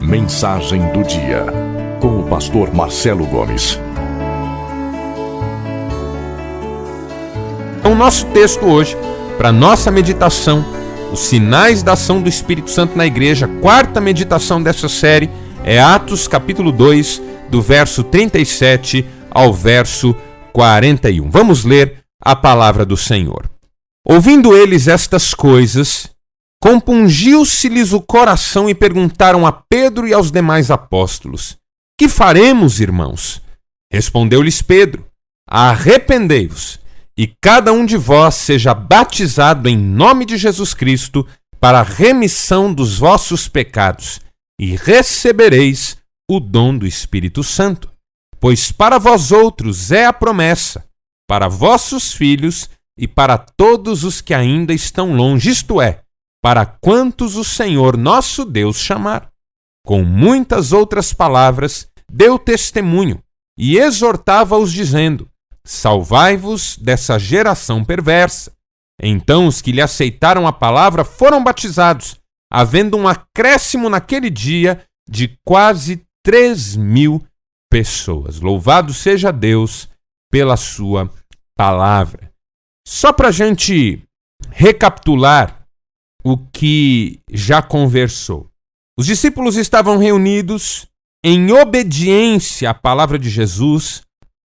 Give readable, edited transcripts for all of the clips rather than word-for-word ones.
Mensagem do dia, com o pastor Marcelo Gomes. O nosso texto hoje, para nossa meditação, os sinais da ação do Espírito Santo na igreja, a quarta meditação dessa série, é Atos capítulo 2, do verso 37 ao verso 41. Vamos ler a palavra do Senhor. Ouvindo eles estas coisas, compungiu-se-lhes o coração e perguntaram a Pedro e aos demais apóstolos: Que faremos, irmãos? Respondeu-lhes Pedro: Arrependei-vos, e cada um de vós seja batizado em nome de Jesus Cristo para a remissão dos vossos pecados, e recebereis o dom do Espírito Santo. Pois para vós outros é a promessa, para vossos filhos e para todos os que ainda estão longe, isto é, para quantos o Senhor nosso Deus chamar. Com muitas outras palavras, deu testemunho e exortava-os dizendo: Salvai-vos dessa geração perversa. Então os que lhe aceitaram a palavra foram batizados, havendo um acréscimo naquele dia de quase 3.000 pessoas. Louvado seja Deus pela sua palavra. Só para a gente recapitular o que já conversou. Os discípulos estavam reunidos em obediência à palavra de Jesus,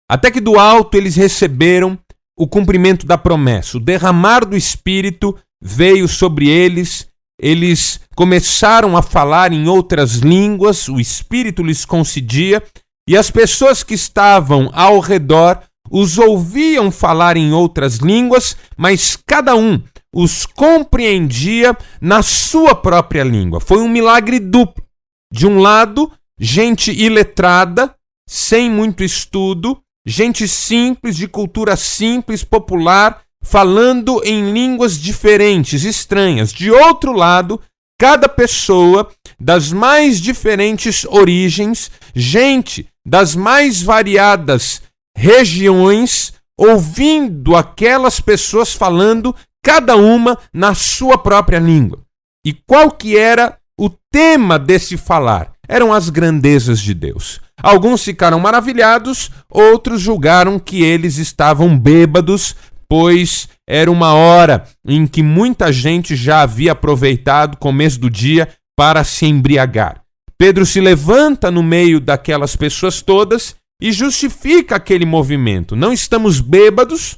até que do alto eles receberam o cumprimento da promessa. O derramar do Espírito veio sobre eles, eles começaram a falar em outras línguas, o Espírito lhes concedia, e as pessoas que estavam ao redor os ouviam falar em outras línguas, mas cada um os compreendia na sua própria língua. Foi um milagre duplo. De um lado, gente iletrada, sem muito estudo, gente simples, de cultura simples, popular, falando em línguas diferentes, estranhas. De outro lado, cada pessoa das mais diferentes origens, gente das mais variadas regiões, ouvindo aquelas pessoas falando, cada uma na sua própria língua. E qual que era o tema desse falar? Eram as grandezas de Deus. Alguns ficaram maravilhados, outros julgaram que eles estavam bêbados, pois era uma hora em que muita gente já havia aproveitado o começo do dia para se embriagar. Pedro se levanta no meio daquelas pessoas todas e justifica aquele movimento. Não estamos bêbados,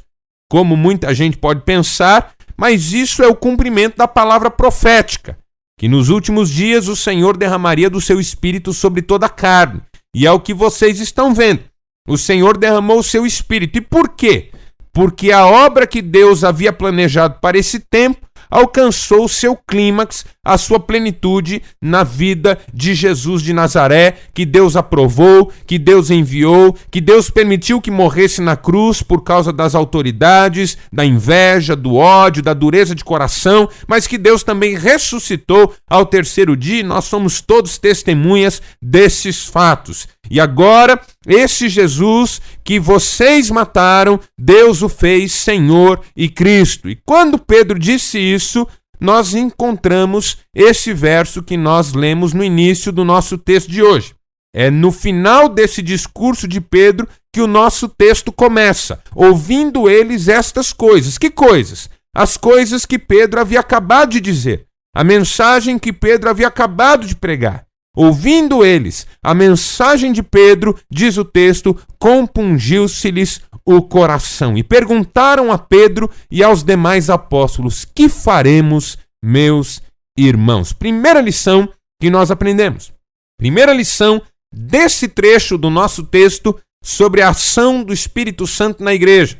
como muita gente pode pensar, mas isso é o cumprimento da palavra profética, que nos últimos dias o Senhor derramaria do seu Espírito sobre toda a carne. E é o que vocês estão vendo. O Senhor derramou o seu Espírito. E por quê? Porque a obra que Deus havia planejado para esse tempo alcançou o seu clímax, a sua plenitude na vida de Jesus de Nazaré, que Deus aprovou, que Deus enviou, que Deus permitiu que morresse na cruz por causa das autoridades, da inveja, do ódio, da dureza de coração, mas que Deus também ressuscitou ao terceiro dia, e nós somos todos testemunhas desses fatos. E agora, esse Jesus que vocês mataram, Deus o fez Senhor e Cristo. E quando Pedro disse isso, nós encontramos esse verso que nós lemos no início do nosso texto de hoje. É no final desse discurso de Pedro que o nosso texto começa. Ouvindo eles estas coisas. Que coisas? As coisas que Pedro havia acabado de dizer. A mensagem que Pedro havia acabado de pregar. Ouvindo eles a mensagem de Pedro, diz o texto, compungiu-se-lhes o coração. E perguntaram a Pedro e aos demais apóstolos: Que faremos, meus irmãos? Primeira lição que nós aprendemos. Primeira lição desse trecho do nosso texto sobre a ação do Espírito Santo na igreja.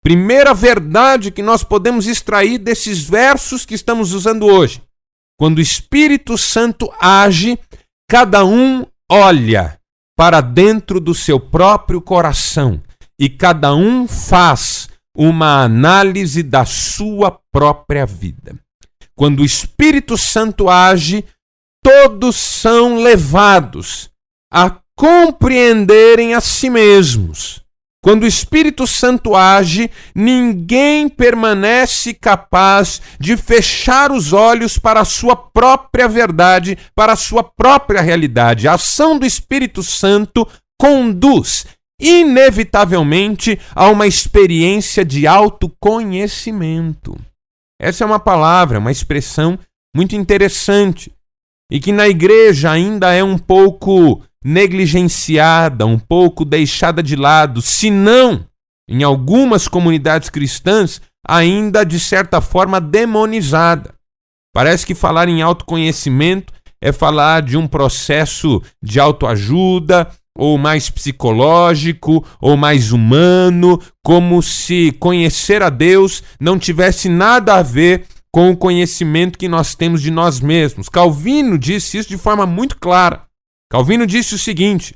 Primeira verdade que nós podemos extrair desses versos que estamos usando hoje. Quando o Espírito Santo age, cada um olha para dentro do seu próprio coração e cada um faz uma análise da sua própria vida. Quando o Espírito Santo age, todos são levados a compreenderem a si mesmos Quando o Espírito Santo age, ninguém permanece capaz de fechar os olhos para a sua própria verdade, para a sua própria realidade. A ação do Espírito Santo conduz inevitavelmente a uma experiência de autoconhecimento. Essa é uma palavra, uma expressão muito interessante e que na igreja ainda é um pouco negligenciada, um pouco deixada de lado, se não, em algumas comunidades cristãs, ainda de certa forma demonizada. Parece que falar em autoconhecimento é falar de um processo de autoajuda, ou mais psicológico, ou mais humano, como se conhecer a Deus não tivesse nada a ver com o conhecimento que nós temos de nós mesmos. Calvino disse isso de forma muito clara. Calvino disse o seguinte: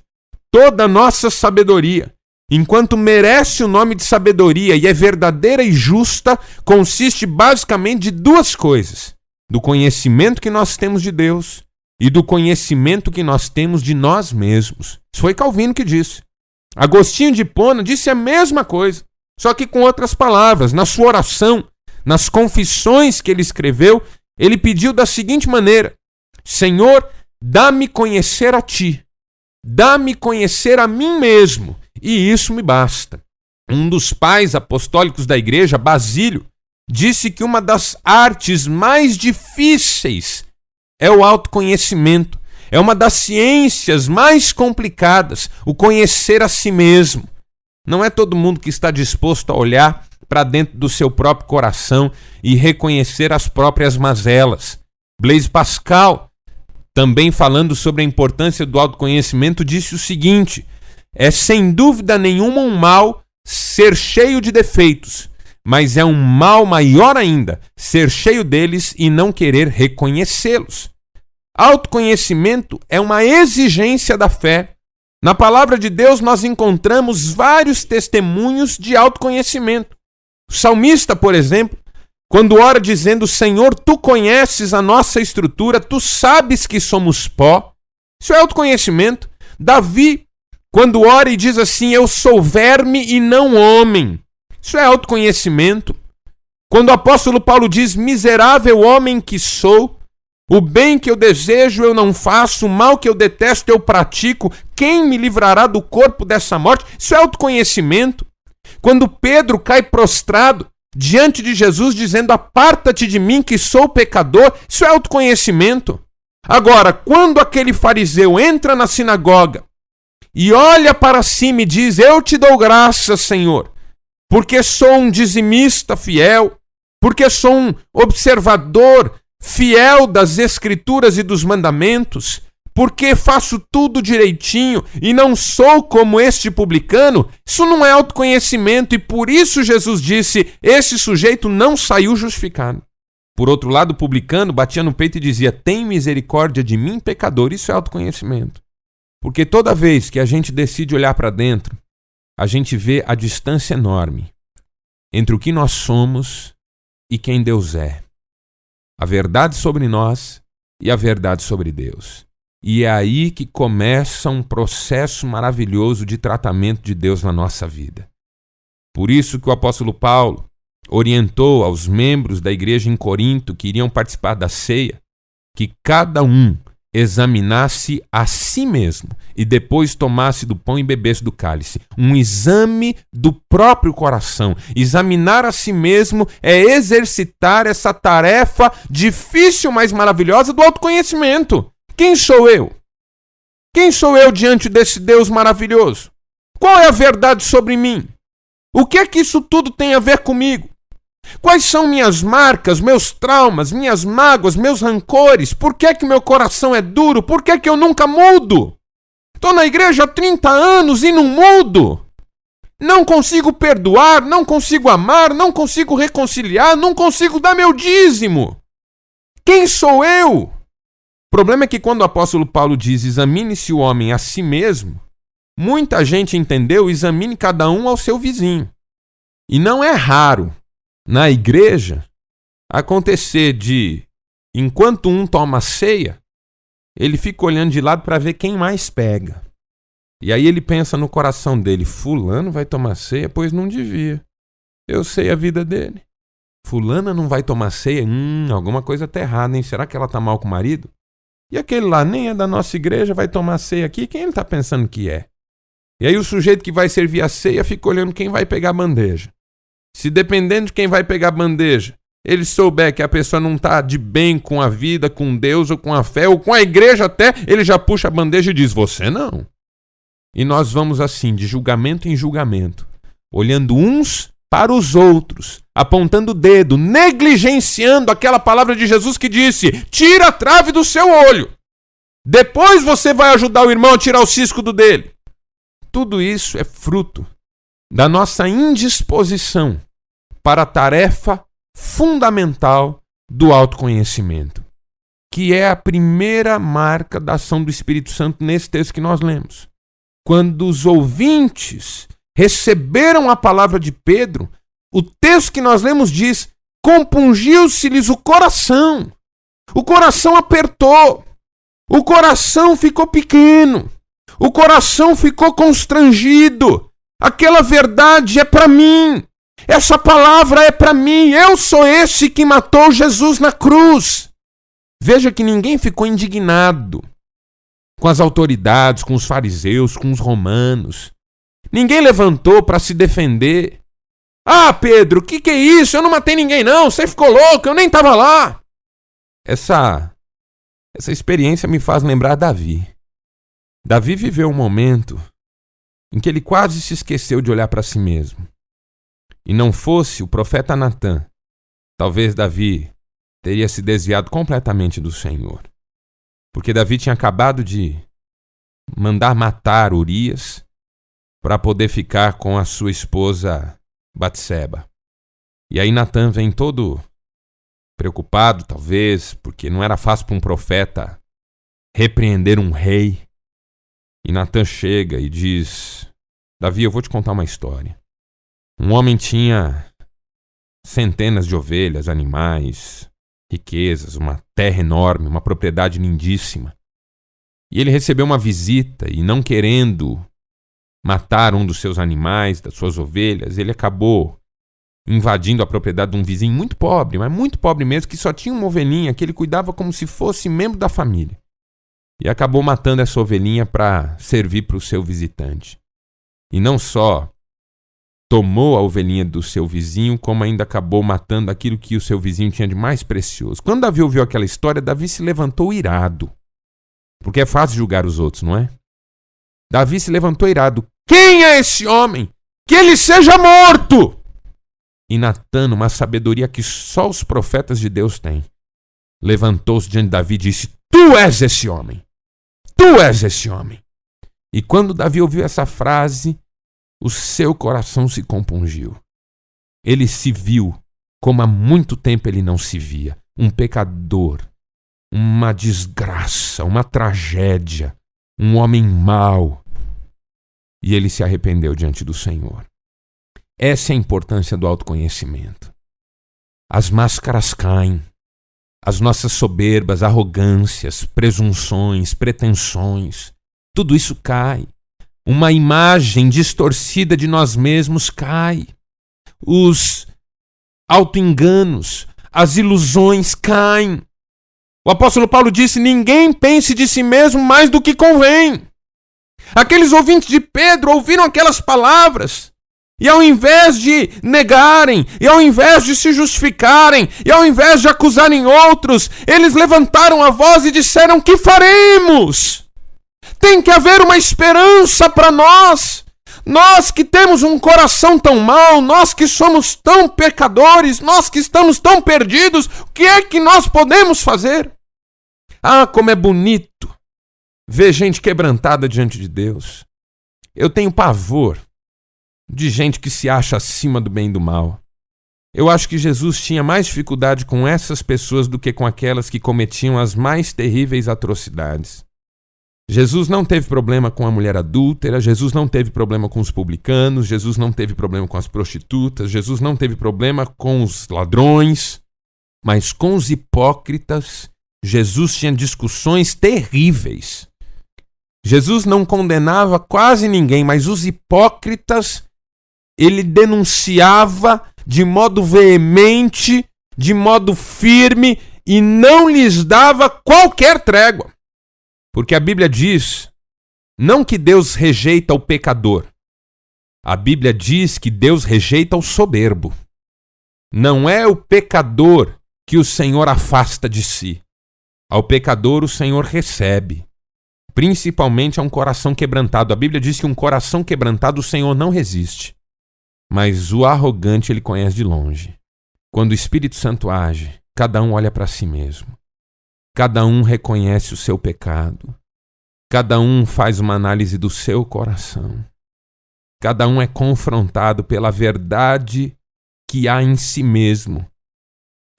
toda nossa sabedoria, enquanto merece o nome de sabedoria e é verdadeira e justa, consiste basicamente de duas coisas: do conhecimento que nós temos de Deus e do conhecimento que nós temos de nós mesmos. Isso foi Calvino que disse. Agostinho de Hipona disse a mesma coisa, só que com outras palavras. Na sua oração, nas confissões que ele escreveu, ele pediu da seguinte maneira: Senhor, dá-me conhecer a Ti, dá-me conhecer a mim mesmo, e isso me basta. Um dos pais apostólicos da igreja, Basílio, disse que uma das artes mais difíceis é o autoconhecimento. É uma das ciências mais complicadas, o conhecer a si mesmo. Não é todo mundo que está disposto a olhar para dentro do seu próprio coração e reconhecer as próprias mazelas. Blaise Pascal, também falando sobre a importância do autoconhecimento, disse o seguinte: é sem dúvida nenhuma um mal ser cheio de defeitos, mas é um mal maior ainda ser cheio deles e não querer reconhecê-los. Autoconhecimento é uma exigência da fé. Na palavra de Deus nós encontramos vários testemunhos de autoconhecimento. O salmista, por exemplo, quando ora dizendo: Senhor, Tu conheces a nossa estrutura, Tu sabes que somos pó. Isso é autoconhecimento. Davi, quando ora e diz assim: eu sou verme e não homem. Isso é autoconhecimento. Quando o apóstolo Paulo diz: miserável homem que sou, o bem que eu desejo eu não faço, o mal que eu detesto eu pratico, quem me livrará do corpo dessa morte? Isso é autoconhecimento. Quando Pedro cai prostrado diante de Jesus dizendo: aparta-te de mim que sou pecador, isso é autoconhecimento. Agora, quando aquele fariseu entra na sinagoga e olha para cima e diz: eu te dou graças, Senhor, porque sou um dizimista fiel, porque sou um observador fiel das Escrituras e dos mandamentos, porque faço tudo direitinho e não sou como este publicano, isso não é autoconhecimento, e por isso Jesus disse: esse sujeito não saiu justificado. Por outro lado, o publicano batia no peito e dizia: tem misericórdia de mim, pecador. Isso é autoconhecimento. Porque toda vez que a gente decide olhar para dentro, a gente vê a distância enorme entre o que nós somos e quem Deus é. A verdade sobre nós e a verdade sobre Deus. E é aí que começa um processo maravilhoso de tratamento de Deus na nossa vida. Por isso que o apóstolo Paulo orientou aos membros da igreja em Corinto que iriam participar da ceia que cada um examinasse a si mesmo e depois tomasse do pão e bebesse do cálice. Um exame do próprio coração. Examinar a si mesmo é exercitar essa tarefa difícil, mas maravilhosa do autoconhecimento. Quem sou eu? Quem sou eu diante desse Deus maravilhoso? Qual é a verdade sobre mim? O que é que isso tudo tem a ver comigo? Quais são minhas marcas, meus traumas, minhas mágoas, meus rancores? Por que é que meu coração é duro? Por que é que eu nunca mudo? Estou na igreja há 30 anos e não mudo. Não consigo perdoar, não consigo amar, não consigo reconciliar, não consigo dar meu dízimo. Quem sou eu? O problema é que quando o apóstolo Paulo diz: examine-se o homem a si mesmo, muita gente entendeu: examine cada um ao seu vizinho. E não é raro na igreja acontecer de, enquanto um toma ceia, ele fica olhando de lado para ver quem mais pega. E aí ele pensa no coração dele: fulano vai tomar ceia? Pois não devia. Eu sei a vida dele. Fulana não vai tomar ceia? Alguma coisa tá errada, hein? Será que ela tá mal com o marido? E aquele lá nem é da nossa igreja, vai tomar ceia aqui? Quem ele tá pensando que é? E aí o sujeito que vai servir a ceia fica olhando quem vai pegar a bandeja. Se dependendo de quem vai pegar a bandeja, ele souber que a pessoa não tá de bem com a vida, com Deus ou com a fé, ou com a igreja até, ele já puxa a bandeja e diz: você não. E nós vamos assim, de julgamento em julgamento, olhando uns para os outros, apontando o dedo, negligenciando aquela palavra de Jesus que disse: tira a trave do seu olho. Depois você vai ajudar o irmão a tirar o cisco do dele. Tudo isso é fruto da nossa indisposição para a tarefa fundamental do autoconhecimento, que é a primeira marca da ação do Espírito Santo nesse texto que nós lemos. Quando os ouvintes receberam a palavra de Pedro, o texto que nós lemos diz: compungiu-se-lhes o coração apertou, o coração ficou pequeno, o coração ficou constrangido. Aquela verdade é para mim, essa palavra é para mim, eu sou esse que matou Jesus na cruz. Veja que ninguém ficou indignado com as autoridades, com os fariseus, com os romanos. Ninguém levantou para se defender. Ah, Pedro, o que é isso? Eu não matei ninguém não, você ficou louco, eu nem estava lá. Essa experiência me faz lembrar Davi. Davi viveu um momento em que ele quase se esqueceu de olhar para si mesmo. E não fosse o profeta Natã, talvez Davi teria se desviado completamente do Senhor. Porque Davi tinha acabado de mandar matar Urias para poder ficar com a sua esposa Batseba. E aí Natã vem todo preocupado, talvez, porque não era fácil para um profeta repreender um rei. E Natã chega e diz: Davi, eu vou te contar uma história. Um homem tinha centenas de ovelhas, animais, riquezas, uma terra enorme, uma propriedade lindíssima. E ele recebeu uma visita e, não querendo matar um dos seus animais, das suas ovelhas, ele acabou invadindo a propriedade de um vizinho muito pobre, mas muito pobre mesmo, que só tinha uma ovelhinha que ele cuidava como se fosse membro da família. E acabou matando essa ovelhinha para servir para o seu visitante. E não só tomou a ovelhinha do seu vizinho, como ainda acabou matando aquilo que o seu vizinho tinha de mais precioso. Quando Davi ouviu aquela história, Davi se levantou irado. Porque é fácil julgar os outros, não é? Davi se levantou irado. Quem é esse homem? Que ele seja morto! E Natã, uma sabedoria que só os profetas de Deus têm, levantou-se diante de Davi e disse: tu és esse homem! Tu és esse homem! E quando Davi ouviu essa frase, o seu coração se compungiu. Ele se viu como há muito tempo ele não se via. Um pecador, uma desgraça, uma tragédia, um homem mau. E ele se arrependeu diante do Senhor. Essa é a importância do autoconhecimento. As máscaras caem. As nossas soberbas, arrogâncias, presunções, pretensões, tudo isso cai. Uma imagem distorcida de nós mesmos cai. Os autoenganos, as ilusões caem. O apóstolo Paulo disse: ninguém pense de si mesmo mais do que convém. Aqueles ouvintes de Pedro ouviram aquelas palavras e, ao invés de negarem, e ao invés de se justificarem, e ao invés de acusarem outros, eles levantaram a voz e disseram: que faremos? Tem que haver uma esperança para nós. Nós que temos um coração tão mau, nós que somos tão pecadores, nós que estamos tão perdidos, o que é que nós podemos fazer? Ah, como é bonito ver gente quebrantada diante de Deus. Eu tenho pavor de gente que se acha acima do bem e do mal. Eu acho que Jesus tinha mais dificuldade com essas pessoas do que com aquelas que cometiam as mais terríveis atrocidades. Jesus não teve problema com a mulher adúltera, Jesus não teve problema com os publicanos, Jesus não teve problema com as prostitutas, Jesus não teve problema com os ladrões, mas com os hipócritas, Jesus tinha discussões terríveis. Jesus não condenava quase ninguém, mas os hipócritas ele denunciava de modo veemente, de modo firme e não lhes dava qualquer trégua. Porque a Bíblia diz, não que Deus rejeita o pecador. A Bíblia diz que Deus rejeita o soberbo. Não é o pecador que o Senhor afasta de si. Ao pecador o Senhor recebe. Principalmente a um coração quebrantado. A Bíblia diz que um coração quebrantado o Senhor não resiste. Mas o arrogante ele conhece de longe. Quando o Espírito Santo age, cada um olha para si mesmo. Cada um reconhece o seu pecado. Cada um faz uma análise do seu coração. Cada um é confrontado pela verdade que há em si mesmo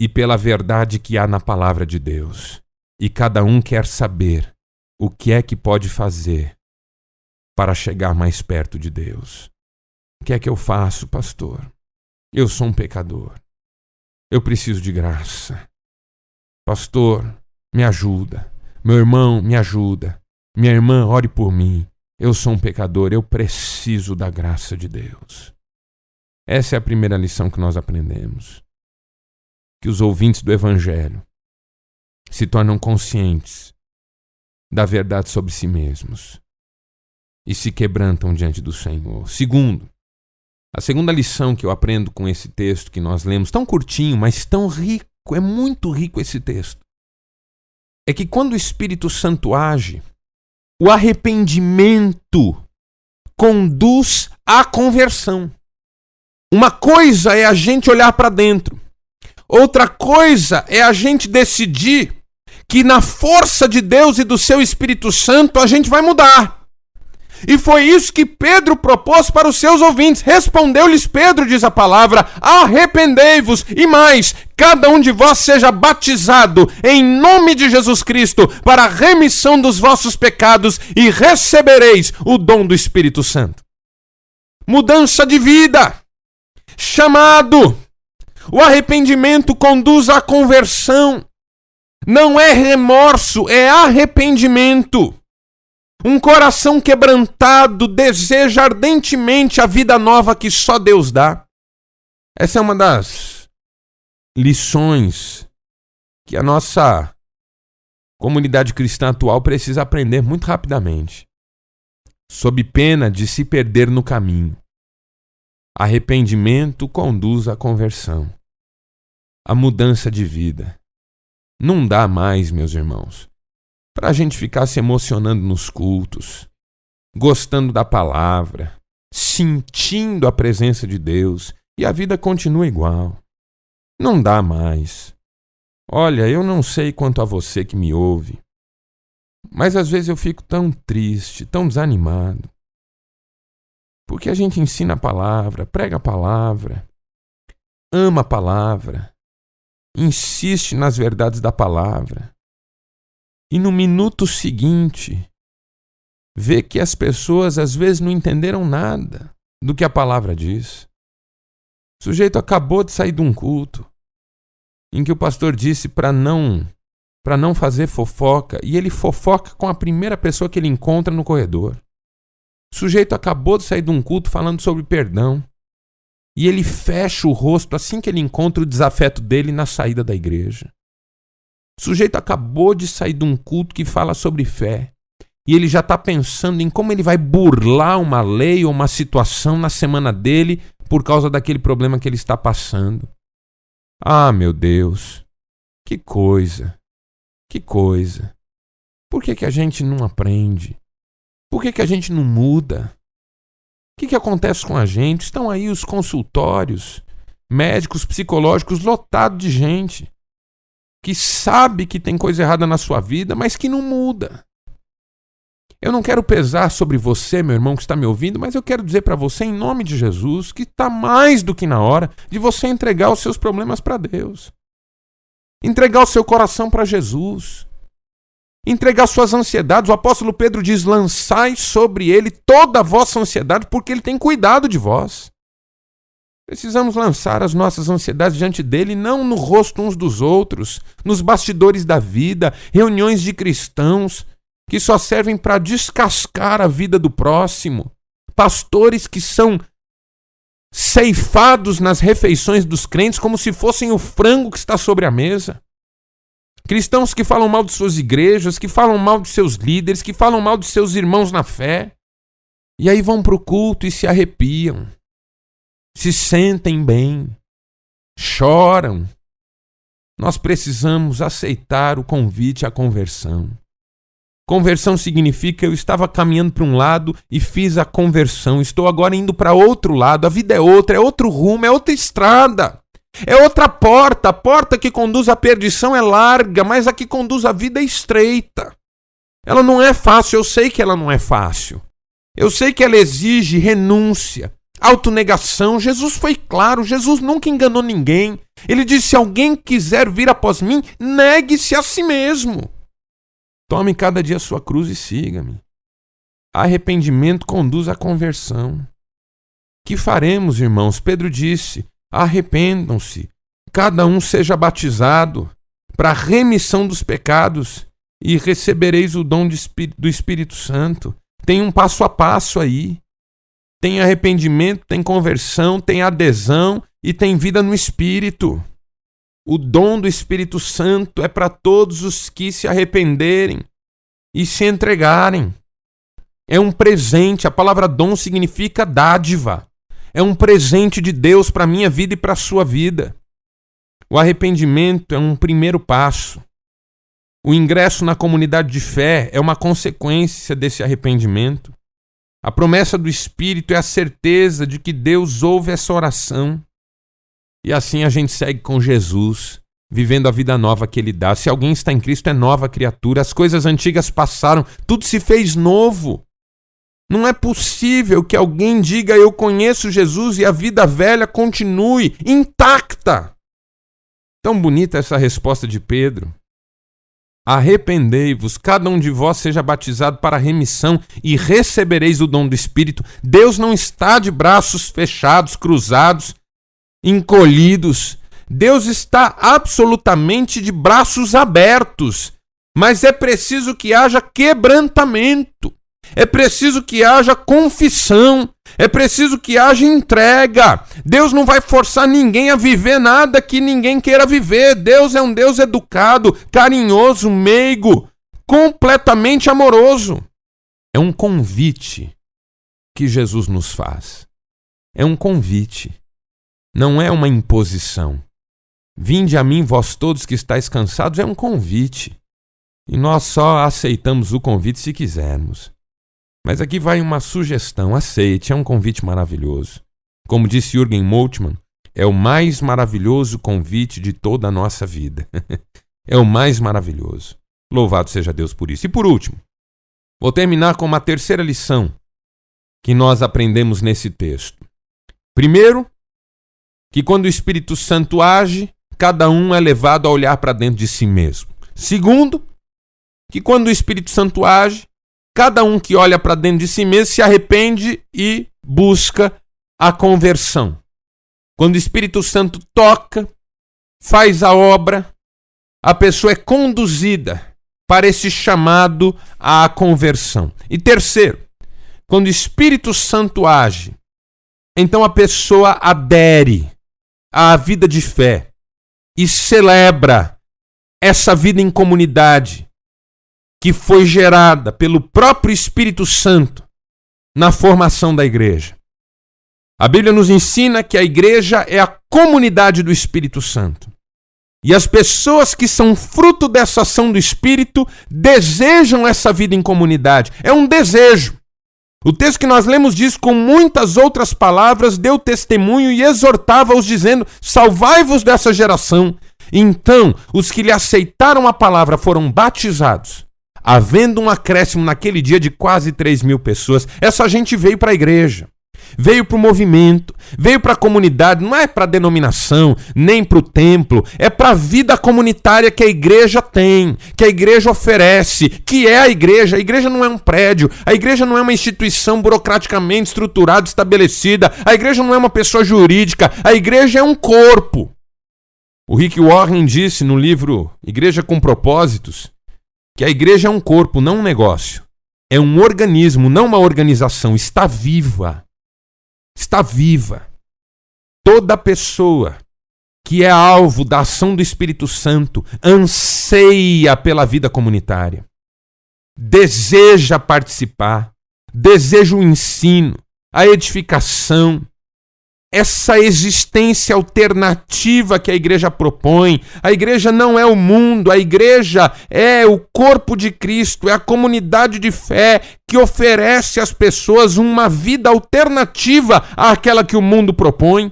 e pela verdade que há na palavra de Deus. E cada um quer saber o que é que pode fazer para chegar mais perto de Deus. O que é que eu faço, pastor? Eu sou um pecador. Eu preciso de graça. Pastor, me ajuda. Meu irmão, me ajuda. Minha irmã, ore por mim. Eu sou um pecador, eu preciso da graça de Deus. Essa é a primeira lição que nós aprendemos. Que os ouvintes do Evangelho se tornam conscientes da verdade sobre si mesmos e se quebrantam diante do Senhor. Segundo, a segunda lição que eu aprendo com esse texto que nós lemos, tão curtinho, mas tão rico, é muito rico esse texto, é que quando o Espírito Santo age, o arrependimento conduz à conversão. Uma coisa é a gente olhar para dentro. Outra coisa é a gente decidir que na força de Deus e do seu Espírito Santo a gente vai mudar. E foi isso que Pedro propôs para os seus ouvintes. Respondeu-lhes Pedro, diz a palavra, arrependei-vos e mais, cada um de vós seja batizado em nome de Jesus Cristo para a remissão dos vossos pecados e recebereis o dom do Espírito Santo. Mudança de vida, chamado. O arrependimento conduz à conversão. Não é remorso, é arrependimento. Um coração quebrantado deseja ardentemente a vida nova que só Deus dá. Essa é uma das lições que a nossa comunidade cristã atual precisa aprender muito rapidamente, sob pena de se perder no caminho. Arrependimento conduz à conversão, à mudança de vida. Não dá mais, meus irmãos, para a gente ficar se emocionando nos cultos, gostando da palavra, sentindo a presença de Deus e a vida continua igual. Não dá mais. Olha, eu não sei quanto a você que me ouve, mas às vezes eu fico tão triste, tão desanimado, porque a gente ensina a palavra, prega a palavra, ama a palavra, insiste nas verdades da palavra. E no minuto seguinte, vê que as pessoas às vezes não entenderam nada do que a palavra diz. O sujeito acabou de sair de um culto em que o pastor disse para não fazer fofoca, e ele fofoca com a primeira pessoa que ele encontra no corredor. O sujeito acabou de sair de um culto falando sobre perdão, e ele fecha o rosto assim que ele encontra o desafeto dele na saída da igreja. O sujeito acabou de sair de um culto que fala sobre fé e ele já está pensando em como ele vai burlar uma lei ou uma situação na semana dele por causa daquele problema que ele está passando. Ah, meu Deus, que coisa, que coisa. Por que a gente não aprende? Por que a gente não muda? O que acontece com a gente? Estão aí os consultórios, médicos, psicológicos lotados de gente que sabe que tem coisa errada na sua vida, mas que não muda. Eu não quero pesar sobre você, meu irmão que está me ouvindo, mas eu quero dizer para você, em nome de Jesus, que está mais do que na hora de você entregar os seus problemas para Deus. Entregar o seu coração para Jesus. Entregar suas ansiedades. O apóstolo Pedro diz, lançai sobre ele toda a vossa ansiedade, porque ele tem cuidado de vós. Precisamos lançar as nossas ansiedades diante dele, não no rosto uns dos outros, nos bastidores da vida, reuniões de cristãos, que só servem para descascar a vida do próximo, pastores que são ceifados nas refeições dos crentes como se fossem o frango que está sobre a mesa. Cristãos que falam mal de suas igrejas, que falam mal de seus líderes, que falam mal de seus irmãos na fé. E aí vão para o culto e se arrepiam, se sentem bem, choram. Nós precisamos aceitar o convite à conversão. Conversão significa eu estava caminhando para um lado e fiz a conversão. Estou agora indo para outro lado. A vida é outra, é outro rumo, é outra estrada. É outra porta. A porta que conduz à perdição é larga, mas a que conduz à vida é estreita. Ela não é fácil, eu sei que ela não é fácil. Eu sei que ela exige renúncia, autonegação. Jesus foi claro, Jesus nunca enganou ninguém. Ele disse, se alguém quiser vir após mim, negue-se a si mesmo. Tome cada dia a sua cruz e siga-me. Arrependimento conduz à conversão. Que faremos, irmãos? Pedro disse, arrependam-se, cada um seja batizado para a remissão dos pecados e recebereis o dom do Espírito Santo. Tem um passo a passo aí. Tem arrependimento, tem conversão, tem adesão e tem vida no Espírito. O dom do Espírito Santo é para todos os que se arrependerem e se entregarem. É um presente. A palavra dom significa dádiva. É um presente de Deus para a minha vida e para a sua vida. O arrependimento é um primeiro passo. O ingresso na comunidade de fé é uma consequência desse arrependimento. A promessa do Espírito é a certeza de que Deus ouve essa oração. E assim a gente segue com Jesus, vivendo a vida nova que Ele dá. Se alguém está em Cristo, é nova criatura. As coisas antigas passaram, tudo se fez novo. Não é possível que alguém diga, eu conheço Jesus e a vida velha continue intacta. Tão bonita essa resposta de Pedro. Arrependei-vos, cada um de vós seja batizado para a remissão e recebereis o dom do Espírito. Deus não está de braços fechados, cruzados, encolhidos. Deus está absolutamente de braços abertos. Mas é preciso que haja quebrantamento. É preciso que haja confissão. É preciso que haja entrega. Deus não vai forçar ninguém a viver nada que ninguém queira viver. Deus é um Deus educado, carinhoso, meigo, completamente amoroso. É um convite que Jesus nos faz. É um convite. Não é uma imposição. Vinde a mim, vós todos que estáis cansados, é um convite. E nós só aceitamos o convite se quisermos. Mas aqui vai uma sugestão, aceite, é um convite maravilhoso. Como disse Jürgen Moltmann, é o mais maravilhoso convite de toda a nossa vida. É o mais maravilhoso. Louvado seja Deus por isso. E por último, vou terminar com uma terceira lição que nós aprendemos nesse texto. Primeiro, que quando o Espírito Santo age, cada um é levado a olhar para dentro de si mesmo. Segundo, que quando o Espírito Santo age, cada um que olha para dentro de si mesmo se arrepende e busca a conversão. Quando o Espírito Santo toca, faz a obra, a pessoa é conduzida para esse chamado à conversão. E terceiro, quando o Espírito Santo age, então a pessoa adere à vida de fé e celebra essa vida em comunidade que foi gerada pelo próprio Espírito Santo na formação da igreja. A Bíblia nos ensina que a igreja é a comunidade do Espírito Santo. E as pessoas que são fruto dessa ação do Espírito desejam essa vida em comunidade. É um desejo. O texto que nós lemos diz, com muitas outras palavras, deu testemunho e exortava-os dizendo, salvai-vos dessa geração. Então, os que lhe aceitaram a palavra foram batizados. Havendo um acréscimo naquele dia de quase 3.000 pessoas, essa gente veio para a igreja, veio para o movimento, veio para a comunidade, não é para a denominação, nem para o templo, é para a vida comunitária que a igreja tem, que a igreja oferece, que é a igreja. A igreja não é um prédio, a igreja não é uma instituição burocraticamente estruturada, estabelecida, a igreja não é uma pessoa jurídica, a igreja é um corpo. O Rick Warren disse no livro Igreja com Propósitos, que a igreja é um corpo, não um negócio. É um organismo, não uma organização. Está viva. Está viva. Toda pessoa que é alvo da ação do Espírito Santo anseia pela vida comunitária. Deseja participar. Deseja o ensino, a edificação. Essa existência alternativa que a igreja propõe. A igreja não é o mundo, a igreja é o corpo de Cristo, é a comunidade de fé que oferece às pessoas uma vida alternativa àquela que o mundo propõe.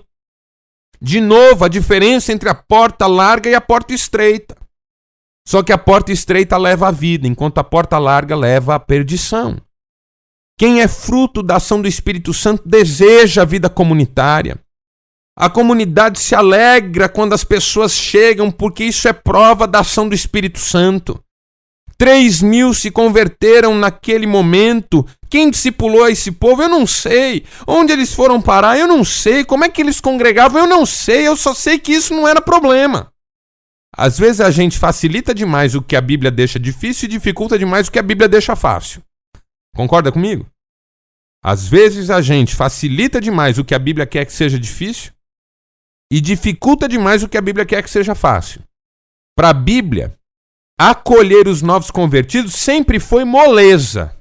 De novo, a diferença entre a porta larga e a porta estreita. Só que a porta estreita leva à vida, enquanto a porta larga leva à perdição. Quem é fruto da ação do Espírito Santo deseja a vida comunitária. A comunidade se alegra quando as pessoas chegam, porque isso é prova da ação do Espírito Santo. 3.000 se converteram naquele momento. Quem discipulou esse povo? Eu não sei. Onde eles foram parar? Eu não sei. Como é que eles congregavam? Eu não sei. Eu só sei que isso não era problema. Às vezes a gente facilita demais o que a Bíblia deixa difícil e dificulta demais o que a Bíblia deixa fácil. Concorda comigo? Às vezes a gente facilita demais o que a Bíblia quer que seja difícil e dificulta demais o que a Bíblia quer que seja fácil. Para a Bíblia, acolher os novos convertidos sempre foi moleza.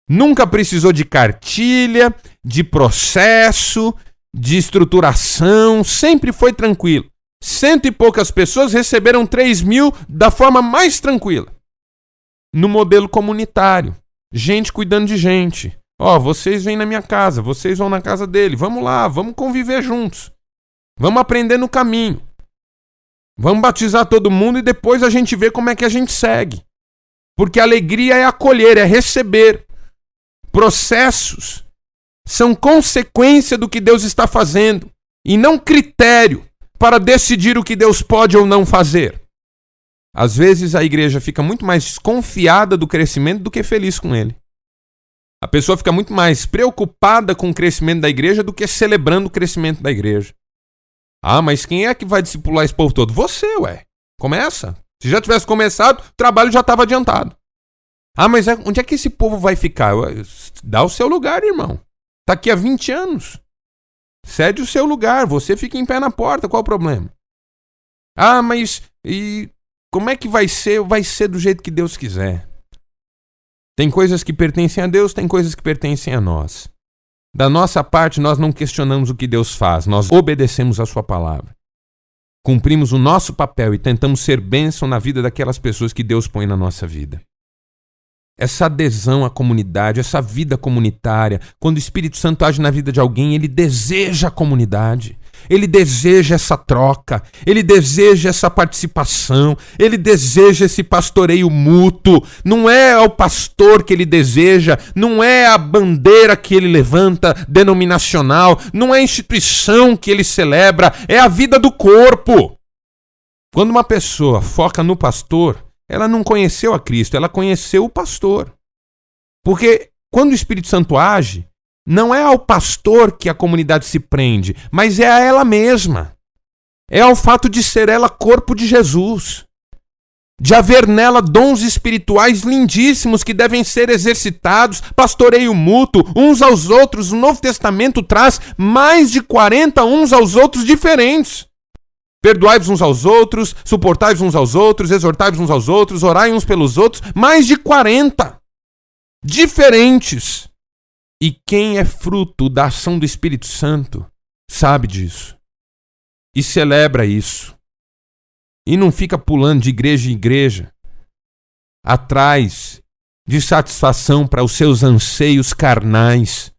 Nunca precisou de cartilha, de processo, de estruturação, sempre foi tranquilo. 100 e poucas pessoas receberam 3.000 da forma mais tranquila. No modelo comunitário. Gente cuidando de gente. Vocês vêm na minha casa, vocês vão na casa dele. Vamos lá, vamos conviver juntos. Vamos aprender no caminho. Vamos batizar todo mundo e depois a gente vê como é que a gente segue. Porque a alegria é acolher, é receber. Processos são consequência do que Deus está fazendo e não critério para decidir o que Deus pode ou não fazer. Às vezes a igreja fica muito mais desconfiada do crescimento do que feliz com ele. A pessoa fica muito mais preocupada com o crescimento da igreja do que celebrando o crescimento da igreja. Mas quem é que vai discipular esse povo todo? Você, ué. Começa. Se já tivesse começado, o trabalho já estava adiantado. Mas onde é que esse povo vai ficar? Dá o seu lugar, irmão. Está aqui há 20 anos. Cede o seu lugar. Você fica em pé na porta. Qual o problema? E como é que vai ser? Vai ser do jeito que Deus quiser. Tem coisas que pertencem a Deus, tem coisas que pertencem a nós. Da nossa parte, nós não questionamos o que Deus faz, nós obedecemos a sua palavra. Cumprimos o nosso papel e tentamos ser bênção na vida daquelas pessoas que Deus põe na nossa vida. Essa adesão à comunidade, essa vida comunitária, quando o Espírito Santo age na vida de alguém, ele deseja a comunidade. Ele deseja essa troca, ele deseja essa participação, ele deseja esse pastoreio mútuo. Não é o pastor que ele deseja, não é a bandeira que ele levanta, denominacional, não é a instituição que ele celebra, é a vida do corpo. Quando uma pessoa foca no pastor, ela não conheceu a Cristo, ela conheceu o pastor. Porque quando o Espírito Santo age, não é ao pastor que a comunidade se prende, mas é a ela mesma. É ao fato de ser ela corpo de Jesus. De haver nela dons espirituais lindíssimos que devem ser exercitados, pastoreio mútuo, uns aos outros. O Novo Testamento traz mais de 40 uns aos outros diferentes. Perdoai-vos uns aos outros, suportai-vos uns aos outros, exortai-vos uns aos outros, orai uns pelos outros. Mais de 40 diferentes. E quem é fruto da ação do Espírito Santo sabe disso. E celebra isso. E não fica pulando de igreja em igreja, atrás de satisfação para os seus anseios carnais,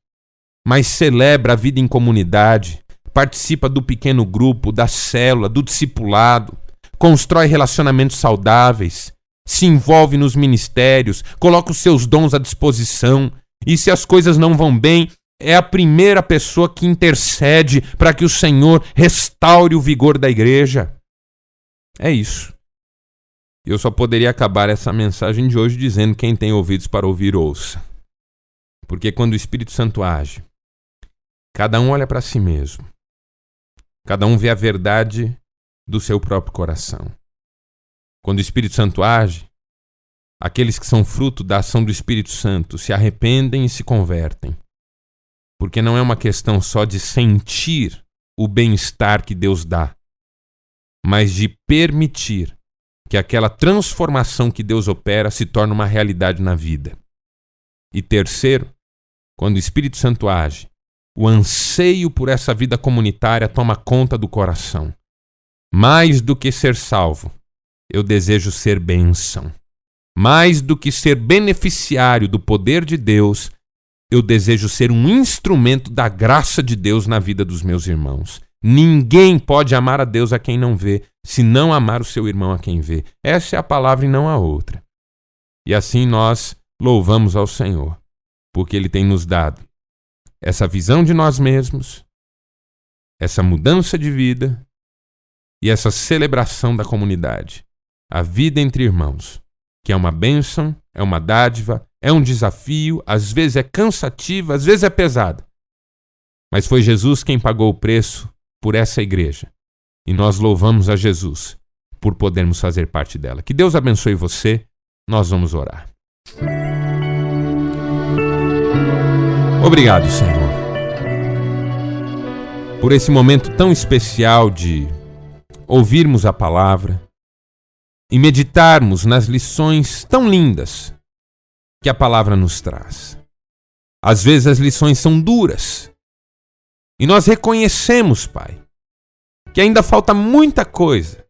mas celebra a vida em comunidade, participa do pequeno grupo, da célula, do discipulado, constrói relacionamentos saudáveis, se envolve nos ministérios, coloca os seus dons à disposição. E se as coisas não vão bem, é a primeira pessoa que intercede para que o Senhor restaure o vigor da igreja. É isso. Eu só poderia acabar essa mensagem de hoje dizendo: quem tem ouvidos para ouvir, ouça. Porque quando o Espírito Santo age, cada um olha para si mesmo. Cada um vê a verdade do seu próprio coração. Quando o Espírito Santo age, aqueles que são fruto da ação do Espírito Santo se arrependem e se convertem. Porque não é uma questão só de sentir o bem-estar que Deus dá, mas de permitir que aquela transformação que Deus opera se torne uma realidade na vida. E terceiro, quando o Espírito Santo age, o anseio por essa vida comunitária toma conta do coração. Mais do que ser salvo, eu desejo ser bênção. Mais do que ser beneficiário do poder de Deus, eu desejo ser um instrumento da graça de Deus na vida dos meus irmãos. Ninguém pode amar a Deus a quem não vê, se não amar o seu irmão a quem vê. Essa é a palavra e não a outra. E assim nós louvamos ao Senhor, porque Ele tem nos dado essa visão de nós mesmos, essa mudança de vida e essa celebração da comunidade. A vida entre irmãos, que é uma bênção, é uma dádiva, é um desafio, às vezes é cansativa, às vezes é pesada. Mas foi Jesus quem pagou o preço por essa igreja. E nós louvamos a Jesus por podermos fazer parte dela. Que Deus abençoe você. Nós vamos orar. Obrigado, Senhor, por esse momento tão especial de ouvirmos a palavra e meditarmos nas lições tão lindas que a palavra nos traz. Às vezes as lições são duras e nós reconhecemos, Pai, que ainda falta muita coisa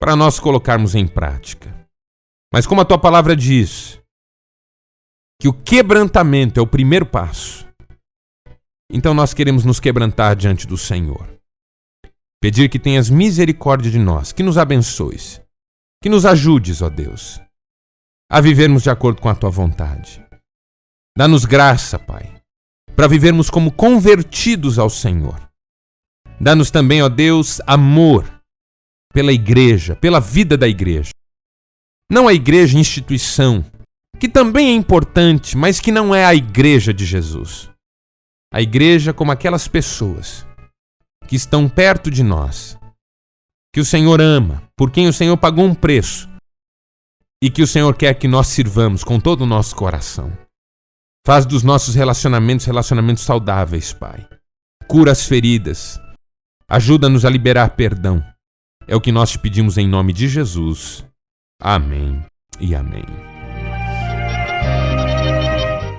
para nós colocarmos em prática. Mas como a Tua palavra diz, que o quebrantamento é o primeiro passo, então nós queremos nos quebrantar diante do Senhor. Pedir que tenhas misericórdia de nós, que nos abençoes, que nos ajudes, ó Deus, a vivermos de acordo com a Tua vontade. Dá-nos graça, Pai, para vivermos como convertidos ao Senhor. Dá-nos também, ó Deus, amor pela igreja, pela vida da igreja. Não a igreja instituição, que também é importante, mas que não é a igreja de Jesus. A igreja como aquelas pessoas que estão perto de nós, que o Senhor ama, por quem o Senhor pagou um preço e que o Senhor quer que nós sirvamos com todo o nosso coração. Faz dos nossos relacionamentos saudáveis, Pai. Cura as feridas. Ajuda-nos a liberar perdão. É o que nós te pedimos em nome de Jesus. Amém e amém.